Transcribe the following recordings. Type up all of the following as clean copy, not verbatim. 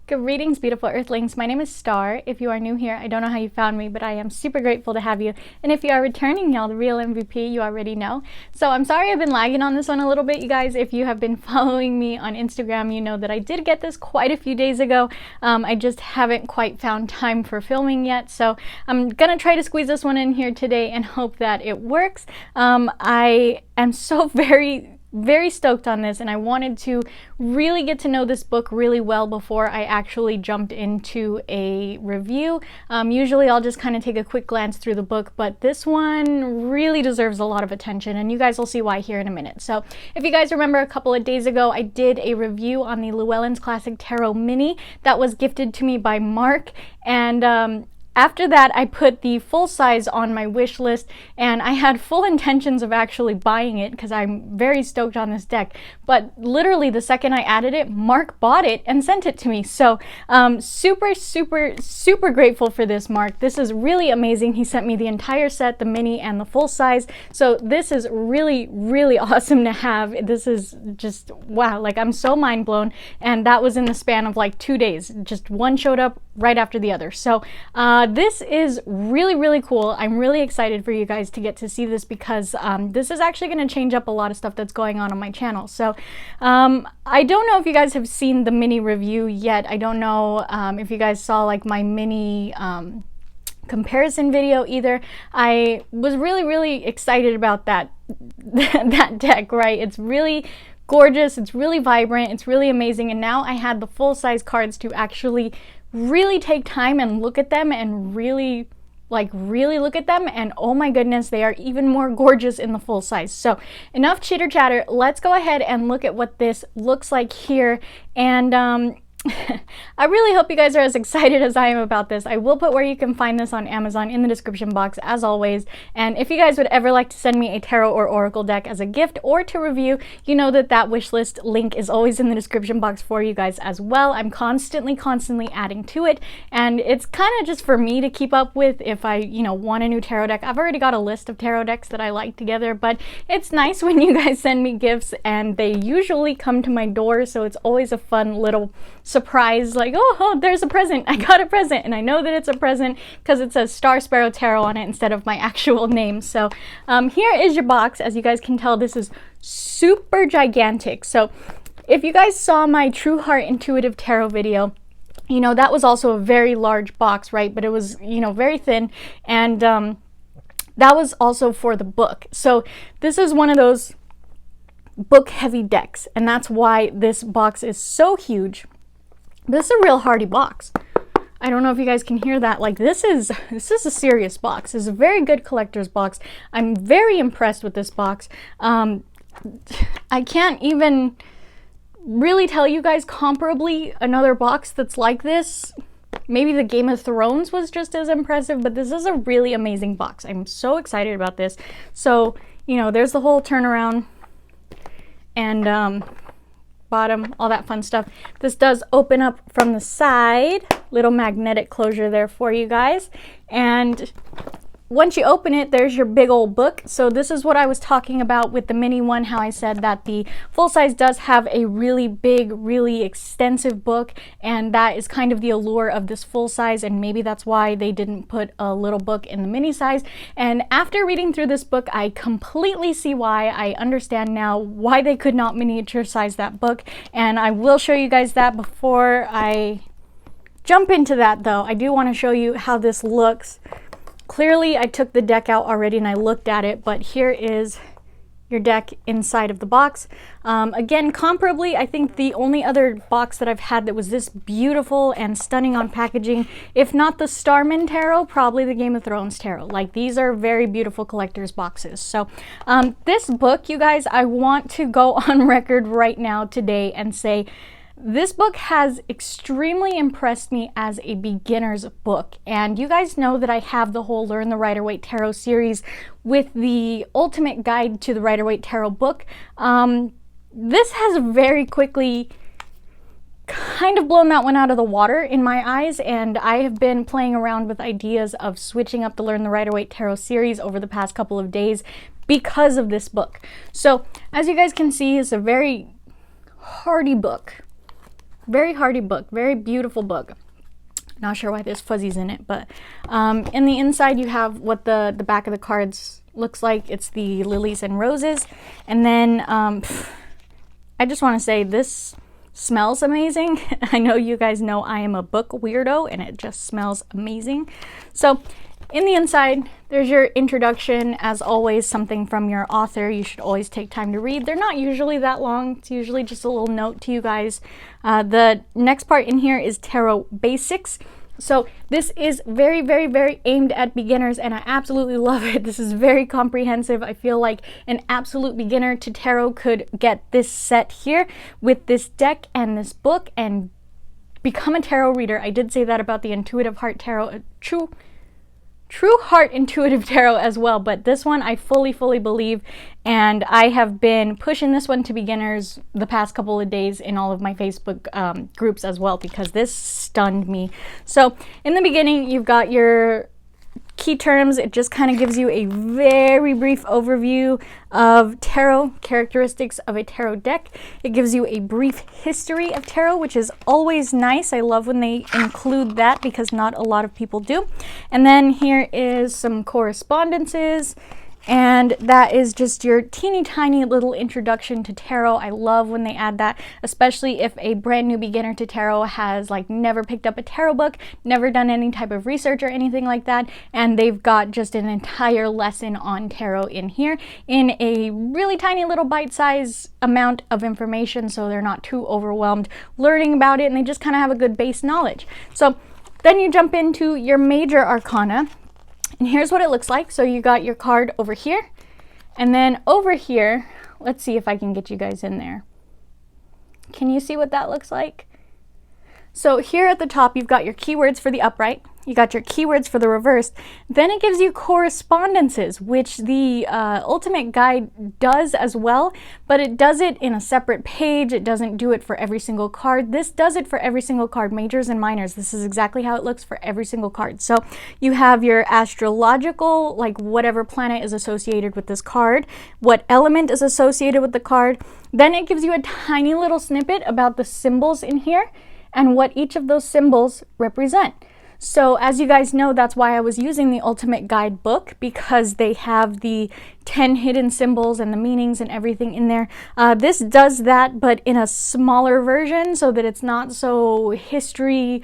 Greetings, beautiful earthlings. My name is Star. If you are new here, I don't know how you found me, but I am super grateful to have you. And if you are returning, y'all, the real MVP, you already know. So I'm sorry I've been lagging on this one a little bit, you guys. If you have been following me on Instagram, you know that I did get this quite a few days ago. I just haven't quite found time for filming yet. So I'm gonna try to squeeze this one in here today and hope that it works. I am so very stoked on this, and I wanted to really get to know this book really well before I actually jumped into a review. Usually I'll just kind of take a quick glance through the book, but this one really deserves a lot of attention, and you guys will see why here in a minute. So if you guys remember, a couple of days ago I did a review on the Llewellyn's Classic Tarot Mini that was gifted to me by Mark, and after that, I put the full size on my wish list, and I had full intentions of actually buying it because I'm very stoked on this deck. But literally the second I added it, Mark bought it and sent it to me. So super grateful for this, Mark. This is really amazing. He sent me the entire set, the mini and the full size. So this is really awesome to have. This is just, wow, like I'm so mind blown. And that was in the span of like 2 days. Just one showed up right after the other. So this is really cool. I'm really excited for you guys to get to see this because this is actually going to change up a lot of stuff that's going on my channel. So I don't know if you guys have seen the mini review yet. I don't know if you guys saw like my mini comparison video either. I was really excited about that that deck, right? It's really gorgeous, it's really vibrant, it's really amazing, and now I had the full size cards to actually really take time and look at them and really look at them, and oh my goodness, they are even more gorgeous in the full size. So enough chitter chatter, let's go ahead and look at what this looks like here. And I really hope you guys are as excited as I am about this. I will put where you can find this on Amazon in the description box as always. And if you guys would ever like to send me a tarot or oracle deck as a gift or to review, you know that wish list link is always in the description box for you guys as well. I'm constantly adding to it, and it's kind of just for me to keep up with if I, want a new tarot deck. I've already got a list of tarot decks that I like together, but it's nice when you guys send me gifts and they usually come to my door, so it's always a fun little surprise, like, oh, there's a present, I got a present, and I know that it's a present because it says Sparrow Tarot on it instead of my actual name. So here is your box. As you guys can tell, this is super gigantic. So if you guys saw my True Heart Intuitive Tarot video, that was also a very large box, right? But it was, very thin, and that was also for the book. So this is one of those book heavy decks, and that's why this box is so huge. This is a real hardy box. I don't know if you guys can hear that. Like, this is a serious box. This is a very good collector's box. I'm very impressed with this box. I can't even really tell you guys comparably another box that's like this. Maybe the Game of Thrones was just as impressive, but this is a really amazing box. I'm so excited about this. So, there's the whole turnaround and bottom, all that fun stuff. This does open up from the side, little magnetic closure there for you guys, and once you open it, there's your big old book. So this is what I was talking about with the mini one, how I said that the full size does have a really big, really extensive book, and that is kind of the allure of this full size, and maybe that's why they didn't put a little book in the mini size. And after reading through this book, I completely see why. I understand now why they could not miniature size that book, and I will show you guys that. Before I jump into that though, I do want to show you how this looks. Clearly, I took the deck out already and I looked at it, but here is your deck inside of the box. Again, comparably, I think the only other box that I've had that was this beautiful and stunning on packaging, if not the Starman Tarot, probably the Game of Thrones Tarot. Like, these are very beautiful collector's boxes. So this book, you guys, I want to go on record right now today and say, this book has extremely impressed me as a beginner's book, and you guys know that I have the whole Learn the Rider-Waite Tarot series with the ultimate guide to the Rider-Waite Tarot book. This has very quickly kind of blown that one out of the water in my eyes, and I have been playing around with ideas of switching up the Learn the Rider-Waite Tarot series over the past couple of days because of this book. So as you guys can see, it's a very hardy book. Very hardy book, very beautiful book. Not sure why there's fuzzies in it, but in the inside you have what the back of the cards looks like. It's the lilies and roses. And then I just want to say this smells amazing. I know you guys know I am a book weirdo and it just smells amazing. So in the inside, there's your introduction. As always, something from your author. You should always take time to read. They're not usually that long. It's usually just a little note to you guys. The next part in here is tarot basics. So this is very, very, very aimed at beginners, and I absolutely love it. This is very comprehensive. I feel like an absolute beginner to tarot could get this set here with this deck and this book and become a tarot reader. I did say that about the Intuitive Heart Tarot, True Heart Intuitive Tarot as well, but this one I fully believe, and I have been pushing this one to beginners the past couple of days in all of my Facebook groups as well, because this stunned me. So in the beginning, you've got your key terms. It just kind of gives you a very brief overview of tarot, characteristics of a tarot deck. It gives you a brief history of tarot, which is always nice. I love when they include that because not a lot of people do. And then here is some correspondences. And that is just your teeny tiny little introduction to tarot. I love when they add that, especially if a brand new beginner to tarot has like never picked up a tarot book, never done any type of research or anything like that, and they've got just an entire lesson on tarot in here in a really tiny little bite-sized amount of information, so they're not too overwhelmed learning about it and they just kind of have a good base knowledge. So then you jump into your major arcana. And here's what it looks like. So you got your card over here, and then over here, let's see if I can get you guys in there. Can you see what that looks like? So here at the top, you've got your keywords for the upright. You got your keywords for the reversed. Then it gives you correspondences, which the Ultimate Guide does as well, but it does it in a separate page. It doesn't do it for every single card. This does it for every single card, majors and minors. This is exactly how it looks for every single card. So you have your astrological, like whatever planet is associated with this card, what element is associated with the card. Then it gives you a tiny little snippet about the symbols in here and what each of those symbols represent. So as you guys know, that's why I was using the Ultimate Guide book, because they have the 10 hidden symbols and the meanings and everything in there. This does that, but in a smaller version so that it's not so history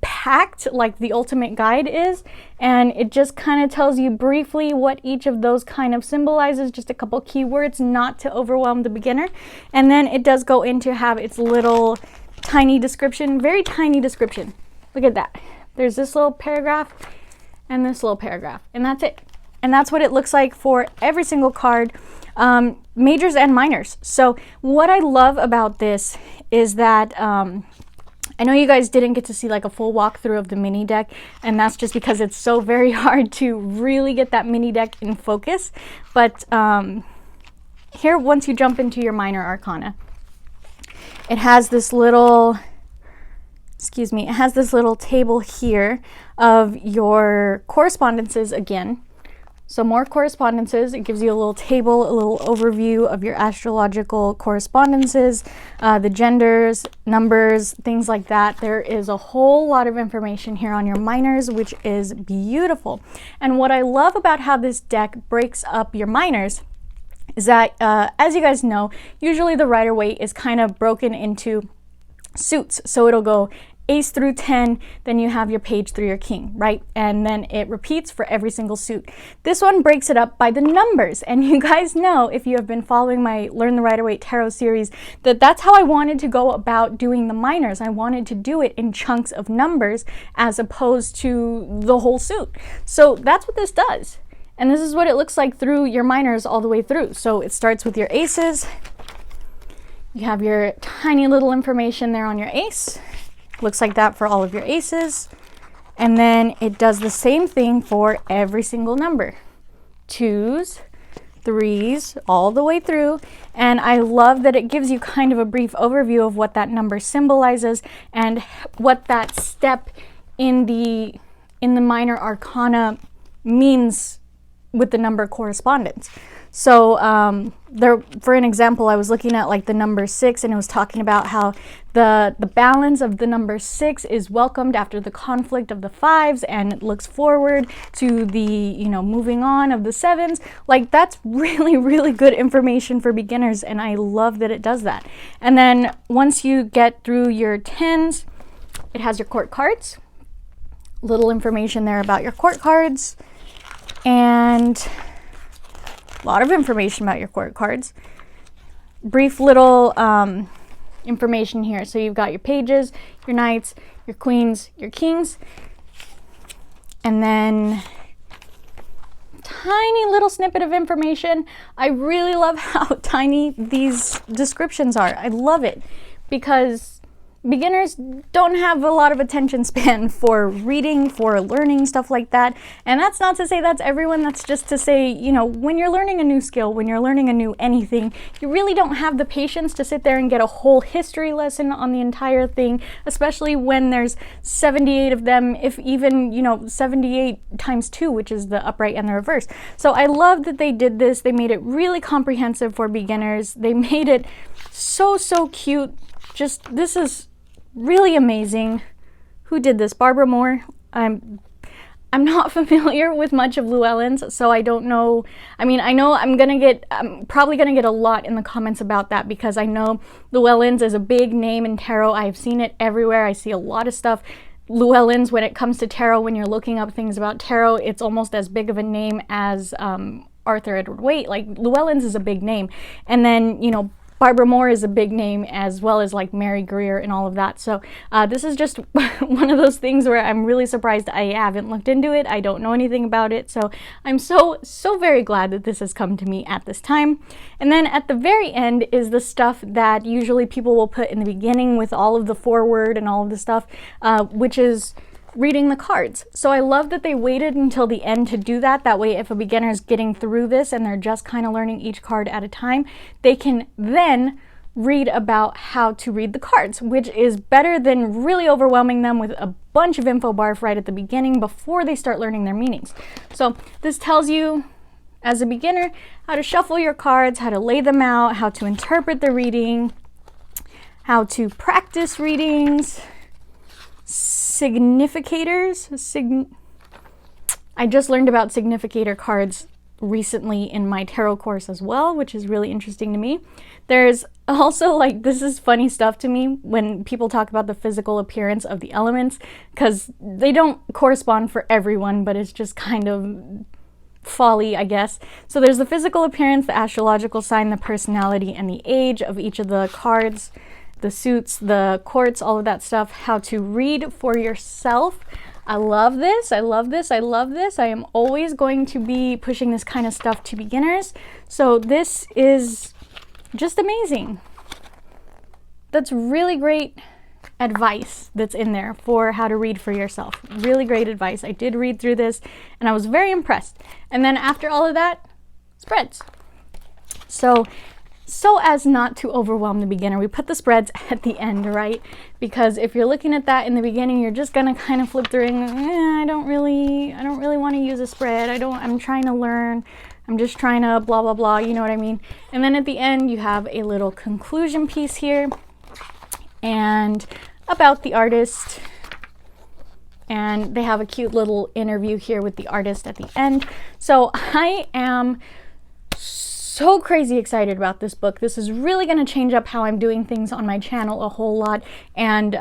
packed like the Ultimate Guide is, and it just kind of tells you briefly what each of those kind of symbolizes, just a couple keywords, not to overwhelm the beginner. And then it does go in to have its little tiny description, very tiny description. Look at that. There's this little paragraph and this little paragraph, and that's it. And that's what it looks like for every single card, majors and minors. So what I love about this is that I know you guys didn't get to see like a full walkthrough of the mini deck, and that's just because it's so very hard to really get that mini deck in focus. But here, once you jump into your minor arcana, it has this little, it has this little table here of your correspondences again. So more correspondences. It gives you a little table, a little overview of your astrological correspondences, the genders, numbers, things like that. There is a whole lot of information here on your minors, which is beautiful. And what I love about how this deck breaks up your minors is that, as you guys know, usually the Rider-Waite is kind of broken into suits. So it'll go ace through 10, then you have your page through your king, right? And then it repeats for every single suit. This one breaks it up by the numbers. And you guys know, if you have been following my Learn the Rider-Waite Tarot series, that that's how I wanted to go about doing the minors. I wanted to do it in chunks of numbers as opposed to the whole suit. So that's what this does. And this is what it looks like through your minors all the way through. So it starts with your aces. You have your tiny little information there on your ace. Looks like that for all of your aces. And then it does the same thing for every single number. 2s, 3s, all the way through. And I love that it gives you kind of a brief overview of what that number symbolizes and what that step in the minor arcana means with the number correspondence. So there, for an example, I was looking at like the number 6, and it was talking about how the balance of the number 6 is welcomed after the conflict of the 5s, and it looks forward to the, you know, moving on of the 7s. Like, that's really, really good information for beginners, and I love that it does that. And then once you get through your 10s, it has your court cards. Little information there about your court cards, and a lot of information about your court cards. Brief little information here. So you've got your pages, your knights, your queens, your kings, and then tiny little snippet of information. I really love how tiny these descriptions are. I love it because beginners don't have a lot of attention span for reading, for learning, stuff like that. And that's not to say that's everyone. That's just to say, you know, when you're learning a new skill, when you're learning a new anything, you really don't have the patience to sit there and get a whole history lesson on the entire thing, especially when there's 78 of them, if even, you know, 78 times 2, which is the upright and the reverse. So I love that they did this. They made it really comprehensive for beginners. They made it so cute. Just, this is really amazing. Who did this? Barbara Moore. I'm not familiar with much of Llewellyn's, so I don't know. I mean, I know I'm probably gonna get a lot in the comments about that, because I know Llewellyn's is a big name in tarot. I've seen it everywhere. I see a lot of stuff. Llewellyn's, when it comes to tarot, when you're looking up things about tarot, it's almost as big of a name as Arthur Edward Waite. Like, Llewellyn's is a big name. And then, you know, Barbara Moore is a big name, as well as like Mary Greer and all of that. So this is just one of those things where I'm really surprised I haven't looked into it. I don't know anything about it. So I'm so very glad that this has come to me at this time. And then at the very end is the stuff that usually people will put in the beginning with all of the foreword and all of the stuff, which is reading the cards. So I love that they waited until the end to do that. That way, if a beginner is getting through this and they're just kind of learning each card at a time, they can then read about how to read the cards, which is better than really overwhelming them with a bunch of info barf right at the beginning before they start learning their meanings. So this tells you, as a beginner, how to shuffle your cards, how to lay them out, how to interpret the reading, how to practice readings, significators. I just learned about significator cards recently in my tarot course as well, which is really interesting to me. There's also, like, this is funny stuff to me when people talk about the physical appearance of the elements, because they don't correspond for everyone, but it's just kind of folly, I guess. So there's the physical appearance, the astrological sign, the personality, and the age of each of the cards, the suits, the courts, all of that stuff, how to read for yourself. I love this. I love this. I love this. I am always going to be pushing this kind of stuff to beginners. So this is just amazing. That's really great advice that's in there for how to read for yourself. Really great advice. I did read through this and I was very impressed. And then after all of that, spreads. So as not to overwhelm the beginner, we put the spreads at the end, right? Because if you're looking at that in the beginning, you're just gonna kind of flip through and I don't really want to use a spread. I'm trying to learn. I'm just trying to blah, blah, blah, you know what I mean? And then at the end, you have a little conclusion piece here and about the artist. And they have a cute little interview here with the artist at the end. So I am so crazy excited about this book. This is really going to change up how I'm doing things on my channel a whole lot, and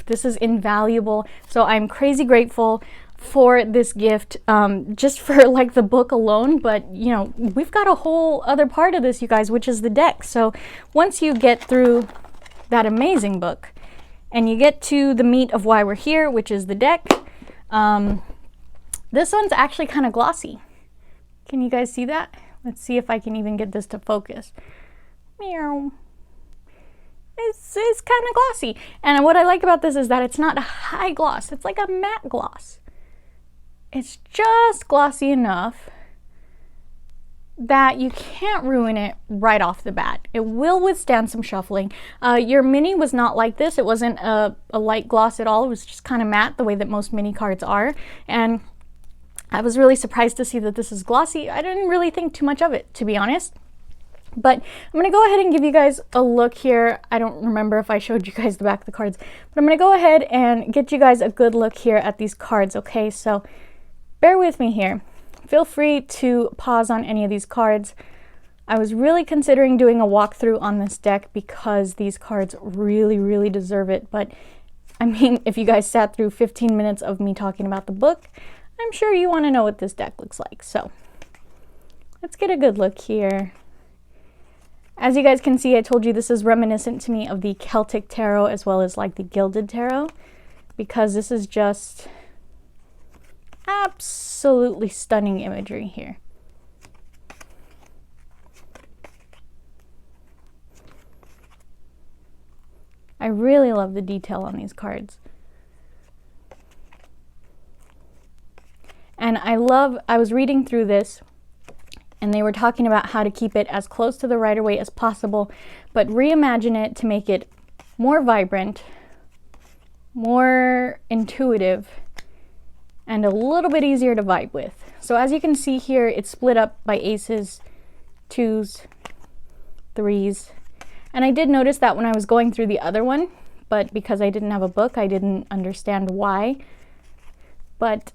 this is invaluable. So I'm crazy grateful for this gift, just for like the book alone, but you know, we've got a whole other part of this, you guys, which is the deck. So once you get through that amazing book and you get to the meat of why we're here, which is the deck, this one's actually kind of glossy. Can you guys see that? Let's see if I can even get this to focus. Meow. It's kind of glossy. And what I like about this is that it's not a high gloss. It's like a matte gloss. It's just glossy enough that you can't ruin it right off the bat. It will withstand some shuffling. Your mini was not like this. It wasn't a light gloss at all. It was just kind of matte, the way that most mini cards are. And I was really surprised to see that this is glossy. I didn't really think too much of it, to be honest. But I'm going to go ahead and give you guys a look here. I don't remember if I showed you guys the back of the cards, but I'm going to go ahead and get you guys a good look here at these cards, okay? So bear with me here. Feel free to pause on any of these cards. I was really considering doing a walkthrough on this deck because these cards really, really deserve it. But I mean, if you guys sat through 15 minutes of me talking about the book, I'm sure you want to know what this deck looks like. So let's get a good look here. As you guys can see, I told you this is reminiscent to me of the Celtic Tarot as well as like the Gilded Tarot, because this is just absolutely stunning imagery here. I really love the detail on these cards. And I was reading through this, and they were talking about how to keep it as close to the Rider-Waite as possible, but reimagine it to make it more vibrant, more intuitive, and a little bit easier to vibe with. So as you can see here, it's split up by aces, twos, threes. And I did notice that when I was going through the other one, but because I didn't have a book, I didn't understand why. But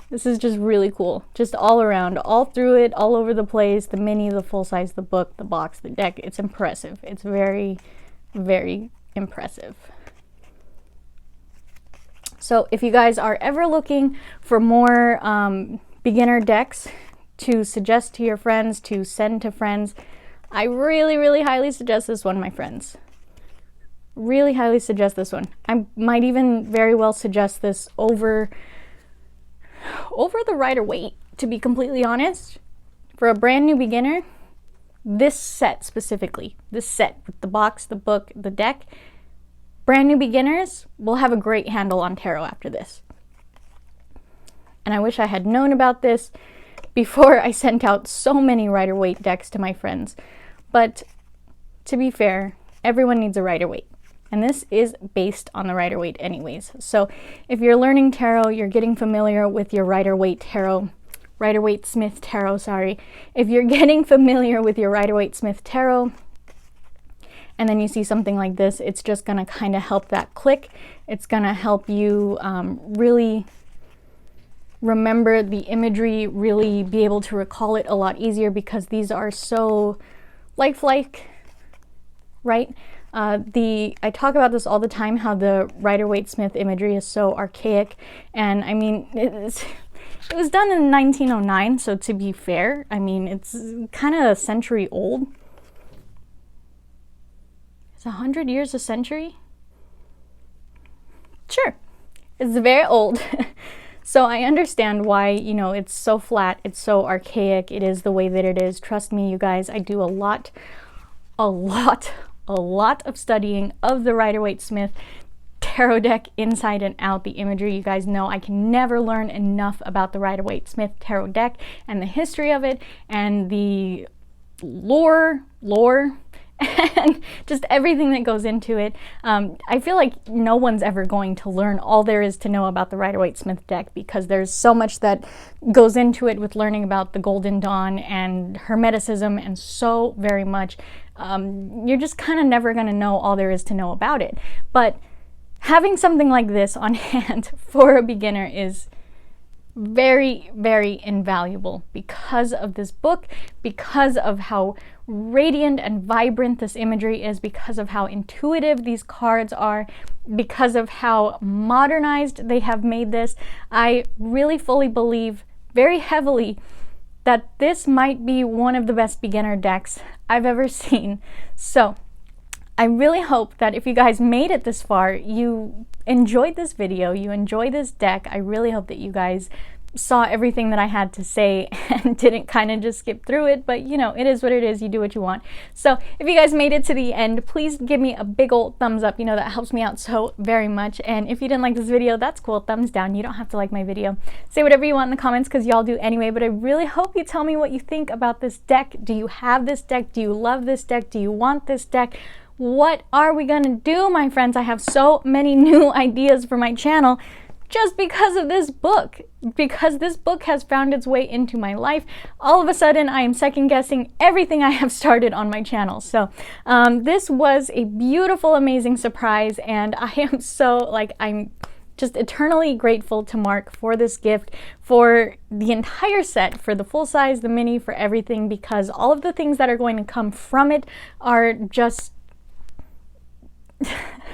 this is just really cool, just all around, all through it, all over the place, the mini, the full size, the book, the box, the deck. It's impressive. It's very, very impressive. So if you guys are ever looking for more beginner decks to suggest to your friends, to send to friends, I really, really highly suggest this one, my friends. Really highly suggest this one. I might even very well suggest this over the Rider-Waite, to be completely honest. For a brand new beginner, this set specifically, this set with the box, the book, the deck, brand new beginners will have a great handle on tarot after this. And I wish I had known about this before I sent out so many Rider-Waite decks to my friends. But to be fair, everyone needs a Rider-Waite. And this is based on the Rider-Waite anyways. So if you're learning tarot, you're getting familiar with your Rider-Waite tarot, Rider-Waite-Smith tarot, sorry. If you're getting familiar with your Rider-Waite-Smith tarot, and then you see something like this, it's just gonna kind of help that click. It's gonna help you really remember the imagery, really be able to recall it a lot easier, because these are so lifelike, right? I talk about this all the time, how the Rider-Waite-Smith imagery is so archaic, and I mean, it was done in 1909, so to be fair, I mean, it's kind of a century old. Is 100 years a century? Sure, it's very old. So I understand why, you know, it's so flat, it's so archaic, it is the way that it is. Trust me, you guys, I do a lot of studying of the Rider-Waite-Smith tarot deck inside and out, the imagery. You guys know I can never learn enough about the Rider-Waite-Smith tarot deck and the history of it and the lore, and just everything that goes into it. I feel like no one's ever going to learn all there is to know about the Rider-Waite-Smith deck, because there's so much that goes into it with learning about the Golden Dawn and Hermeticism and so very much. You're just kind of never going to know all there is to know about it. But having something like this on hand for a beginner is very, very invaluable because of this book, because of how radiant and vibrant this imagery is, because of how intuitive these cards are, because of how modernized they have made this. I really fully believe very heavily that this might be one of the best beginner decks I've ever seen. So I really hope that if you guys made it this far, you enjoyed this video, you enjoyed this deck. I really hope that you guys saw everything that I had to say and didn't kind of just skip through it, but you know, it is what it is. You do what you want. So if you guys made it to the end, please give me a big old thumbs up. You know, that helps me out so very much. And if you didn't like this video, that's cool. Thumbs down. You don't have to like my video. Say whatever you want in the comments, because y'all do anyway, but I really hope you tell me what you think about this deck. Do you have this deck? Do you love this deck? Do you want this deck? What are we gonna do, my friends? I have so many new ideas for my channel. just because of this book. Because this book has found its way into my life, all of a sudden I am second guessing everything I have started on my channel. So this was a beautiful, amazing surprise, and I am so, like, I'm just eternally grateful to Mark for this gift, for the entire set, for the full size, the mini, for everything, because all of the things that are going to come from it are just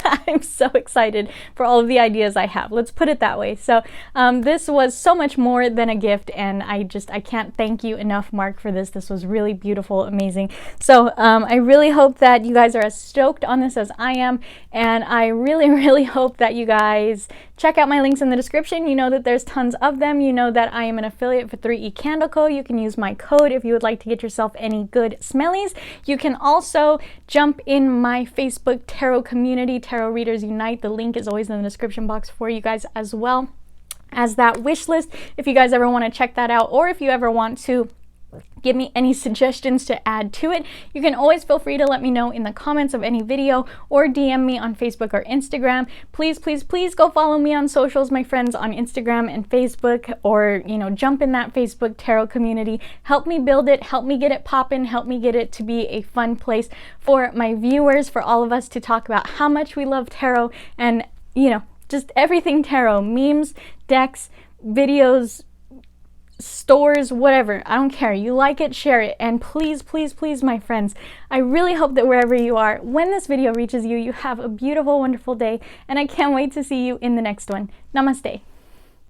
I'm so excited for all of the ideas I have. Let's put it that way. So this was so much more than a gift, and I can't thank you enough, Mark, for this. This was really beautiful, amazing. So I really hope that you guys are as stoked on this as I am, and I really, really hope that you guys check out my links in the description. You know that there's tons of them. You know that I am an affiliate for 3E Candle Co. You can use my code if you would like to get yourself any good smellies. You can also jump in my Facebook tarot community, Tarot Readers Unite. The link is always in the description box for you guys, as well as that wish list if you guys ever want to check that out, or if you ever want to give me any suggestions to add to it. You can always feel free to let me know in the comments of any video, or DM me on Facebook or Instagram. Please, please, please go follow me on socials, my friends, on Instagram and Facebook, or, you know, jump in that Facebook tarot community. Help me build it, help me get it poppin', help me get it to be a fun place for my viewers, for all of us to talk about how much we love tarot, and, you know, just everything tarot, memes, decks, videos, stores, whatever. I don't care. You like it, share it. And please, please, please, my friends, I really hope that wherever you are, when this video reaches you, you have a beautiful, wonderful day, and I can't wait to see you in the next one. Namaste.